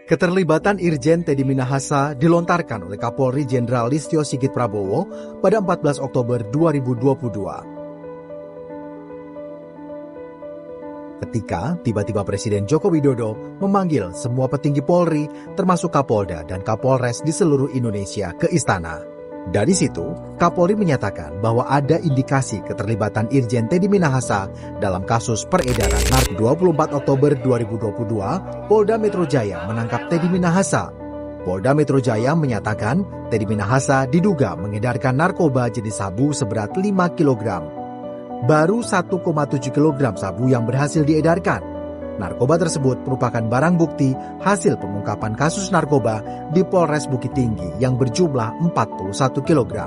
Keterlibatan Irjen Teddy Minahasa dilontarkan oleh Kapolri Jenderal Listio Sigit Prabowo pada 14 Oktober 2022. Ketika tiba-tiba Presiden Joko Widodo memanggil semua petinggi Polri, termasuk Kapolda dan Kapolres di seluruh Indonesia ke istana. Dari situ, Kapolri menyatakan bahwa ada indikasi keterlibatan Irjen Teddy Minahasa dalam kasus peredaran narkoba. 24 Oktober 2022, Polda Metro Jaya menangkap Teddy Minahasa. Polda Metro Jaya menyatakan Teddy Minahasa diduga mengedarkan narkoba jenis sabu seberat 5 kg. Baru 1,7 kg sabu yang berhasil diedarkan. Narkoba tersebut merupakan barang bukti hasil pengungkapan kasus narkoba di Polres Bukit Tinggi yang berjumlah 41 kg.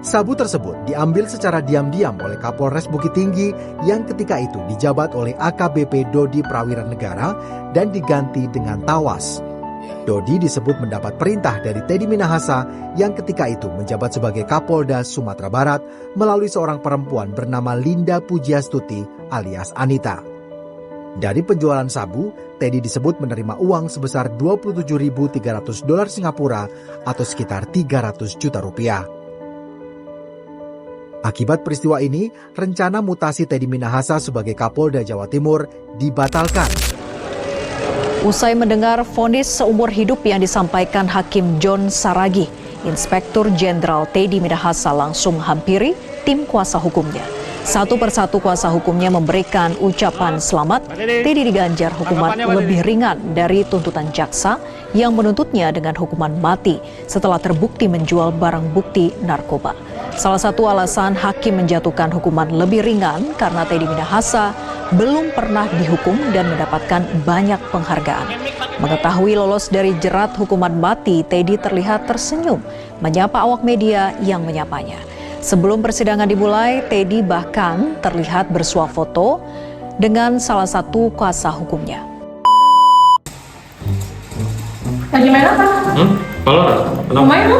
Sabu tersebut diambil secara diam-diam oleh Kapolres Bukit Tinggi yang ketika itu dijabat oleh AKBP Dodi Prawiran Negara dan diganti dengan Tawas. Dodi disebut mendapat perintah dari Teddy Minahasa yang ketika itu menjabat sebagai Kapolda Sumatera Barat melalui seorang perempuan bernama Linda Pujiastuti alias Anita. Dari penjualan sabu, Teddy disebut menerima uang sebesar $27.300 Singapura atau sekitar 300 juta rupiah. Akibat peristiwa ini, rencana mutasi Teddy Minahasa sebagai Kapolda Jawa Timur dibatalkan. Usai mendengar vonis seumur hidup yang disampaikan Hakim John Saragih, Inspektur Jenderal Teddy Minahasa langsung hampiri tim kuasa hukumnya. Satu persatu kuasa hukumnya memberikan ucapan selamat. Teddy diganjar hukuman lebih ringan dari tuntutan jaksa yang menuntutnya dengan hukuman mati setelah terbukti menjual barang bukti narkoba. Salah satu alasan hakim menjatuhkan hukuman lebih ringan karena Teddy Minahasa belum pernah dihukum dan mendapatkan banyak penghargaan. Mengetahui lolos dari jerat hukuman mati, Teddy terlihat tersenyum menyapa awak media yang menyapanya. Sebelum persidangan dimulai, Teddy bahkan terlihat bersuah foto dengan salah satu kuasa hukumnya. Lagi main apa? Valorant. Mau main lu?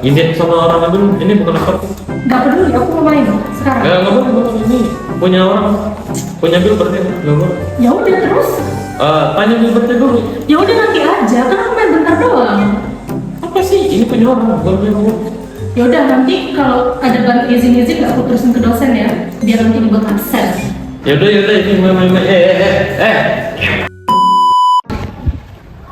Izin sama orang dulu, ini bukan laptop. Gak peduli, aku mau main sekarang. Nggak boleh, ini punya orang, punya Gilbertnya, nggak boleh. Ya udah terus. Tanya Gilbertnya dulu. Ya udah nanti aja, kan aku main bentar doang. Apa sih? Ini punya orang, boleh. Ya udah nanti kalau ada bank izin aku terusin ke dosen ya, biar nanti dibuat absen. Ya udah ini main.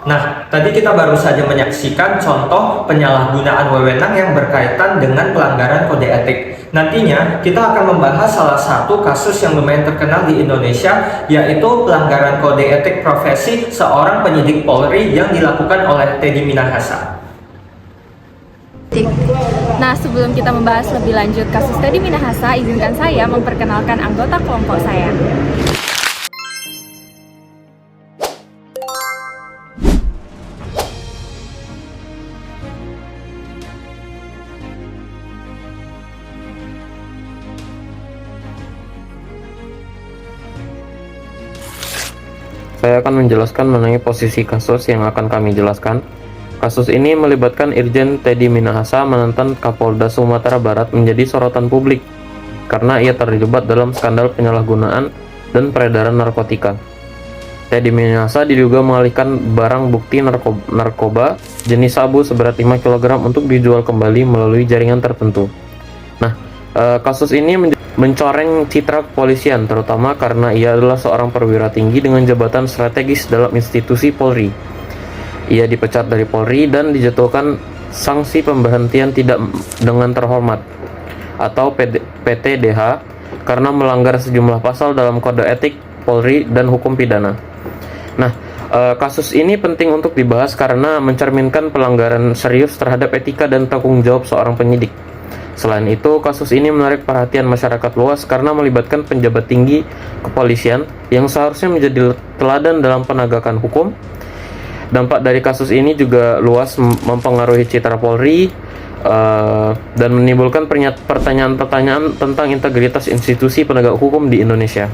Nah, tadi kita baru saja menyaksikan contoh penyalahgunaan wewenang yang berkaitan dengan pelanggaran kode etik. Nantinya, kita akan membahas salah satu kasus yang lumayan terkenal di Indonesia, yaitu pelanggaran kode etik profesi seorang penyidik Polri yang dilakukan oleh Teddy Minahasa. Nah, sebelum kita membahas lebih lanjut kasus Teddy Minahasa, izinkan saya memperkenalkan anggota kelompok saya. Saya akan menjelaskan mengenai posisi kasus yang akan kami jelaskan. Kasus ini melibatkan Irjen Teddy Minahasa mantan Kapolda Sumatera Barat menjadi sorotan publik karena ia terlibat dalam skandal penyalahgunaan dan peredaran narkotika. Teddy Minahasa diduga mengalihkan barang bukti narkoba jenis sabu seberat 5 kg untuk dijual kembali melalui jaringan tertentu. Nah, kasus ini mencoreng citra kepolisian, terutama karena ia adalah seorang perwira tinggi dengan jabatan strategis dalam institusi Polri. Ia dipecat dari Polri dan dijatuhkan sanksi pemberhentian tidak dengan terhormat atau PTDH karena melanggar sejumlah pasal dalam kode etik Polri dan hukum pidana. Nah, kasus ini penting untuk dibahas karena mencerminkan pelanggaran serius terhadap etika dan tanggung jawab seorang penyidik. Selain itu, kasus ini menarik perhatian masyarakat luas karena melibatkan penjabat tinggi kepolisian yang seharusnya menjadi teladan dalam penegakan hukum. Dampak dari kasus ini juga luas mempengaruhi citra Polri dan menimbulkan pertanyaan-pertanyaan tentang integritas institusi penegak hukum di Indonesia.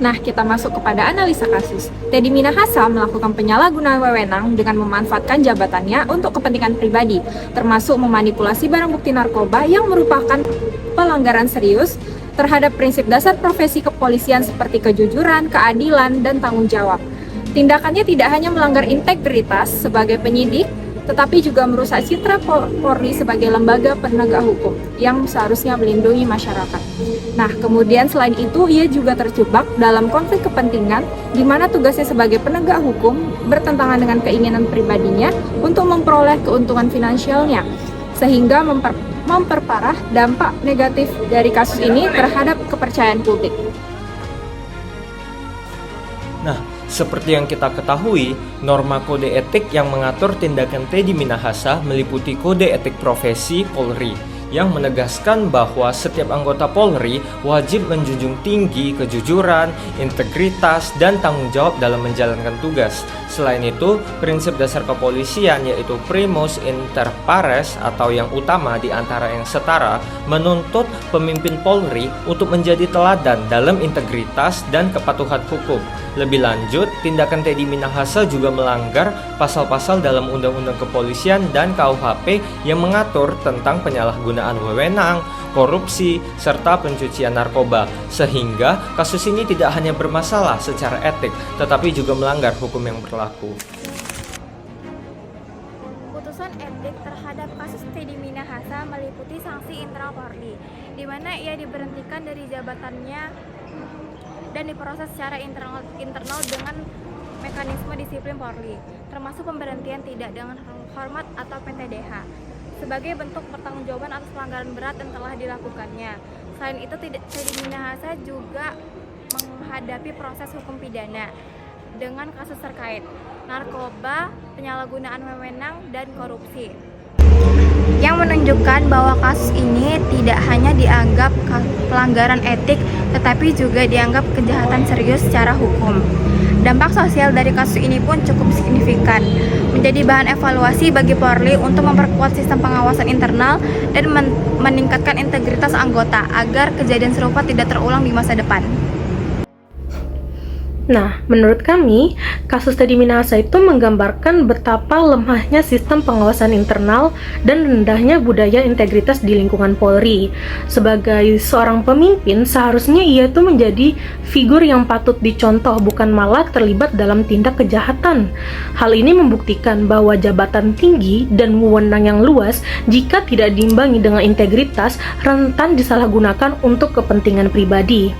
Nah, kita masuk kepada analisa kasus. Teddy Minahasa melakukan penyalahgunaan wewenang dengan memanfaatkan jabatannya untuk kepentingan pribadi, termasuk memanipulasi barang bukti narkoba yang merupakan pelanggaran serius terhadap prinsip dasar profesi kepolisian seperti kejujuran, keadilan, dan tanggung jawab. Tindakannya tidak hanya melanggar integritas sebagai penyidik, tetapi juga merusak citra Polri sebagai lembaga penegak hukum yang seharusnya melindungi masyarakat. Nah, kemudian selain itu, ia juga terjebak dalam konflik kepentingan di mana tugasnya sebagai penegak hukum bertentangan dengan keinginan pribadinya untuk memperoleh keuntungan finansialnya, sehingga memperparah dampak negatif dari kasus ini terhadap kepercayaan publik. Nah, seperti yang kita ketahui, norma kode etik yang mengatur tindakan Teddy Minahasa meliputi Kode Etik Profesi Polri yang menegaskan bahwa setiap anggota Polri wajib menjunjung tinggi kejujuran, integritas, dan tanggung jawab dalam menjalankan tugas. Selain itu, prinsip dasar kepolisian yaitu primus inter pares atau yang utama di antara yang setara menuntut pemimpin Polri untuk menjadi teladan dalam integritas dan kepatuhan hukum. Lebih lanjut, tindakan Teddy Minahasa juga melanggar pasal-pasal dalam Undang-Undang Kepolisian dan KUHP yang mengatur tentang penyalahgunaan wewenang, korupsi, serta pencucian narkoba. Sehingga kasus ini tidak hanya bermasalah secara etik, tetapi juga melanggar hukum yang berlaku. Putusan etik terhadap kasus Teddy Minahasa meliputi sanksi internal Polri, di mana ia diberhentikan dari jabatannya dan diproses secara internal dengan mekanisme disiplin Polri, termasuk pemberhentian tidak dengan hormat atau PTDH, sebagai bentuk pertanggungjawaban atas pelanggaran berat yang telah dilakukannya. Selain itu, Teddy Minahasa juga menghadapi proses hukum pidana dengan kasus terkait narkoba, penyalahgunaan wewenang, dan korupsi, yang menunjukkan bahwa kasus ini tidak hanya dianggap pelanggaran etik, tetapi juga dianggap kejahatan serius secara hukum. Dampak sosial dari kasus ini pun cukup signifikan, menjadi bahan evaluasi bagi Polri untuk memperkuat sistem pengawasan internal dan meningkatkan integritas anggota agar kejadian serupa tidak terulang di masa depan. Nah, menurut kami, kasus Teddy Minahasa itu menggambarkan betapa lemahnya sistem pengawasan internal dan rendahnya budaya integritas di lingkungan Polri. Sebagai seorang pemimpin, seharusnya ia itu menjadi figur yang patut dicontoh, bukan malah terlibat dalam tindak kejahatan. Hal ini membuktikan bahwa jabatan tinggi dan wewenang yang luas, jika tidak diimbangi dengan integritas, rentan disalahgunakan untuk kepentingan pribadi.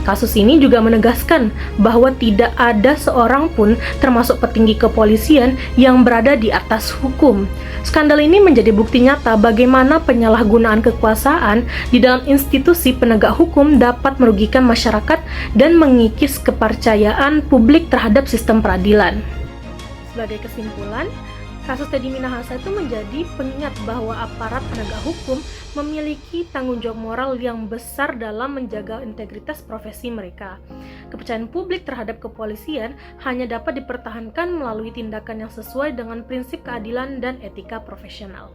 Kasus ini juga menegaskan bahwa tidak ada seorang pun, termasuk petinggi kepolisian, yang berada di atas hukum. Skandal ini menjadi bukti nyata bagaimana penyalahgunaan kekuasaan di dalam institusi penegak hukum dapat merugikan masyarakat dan mengikis kepercayaan publik terhadap sistem peradilan. Sebagai kesimpulan, kasus Teddy Minahasa itu menjadi pengingat bahwa aparat penegak hukum memiliki tanggung jawab moral yang besar dalam menjaga integritas profesi mereka. Kepercayaan publik terhadap kepolisian hanya dapat dipertahankan melalui tindakan yang sesuai dengan prinsip keadilan dan etika profesional.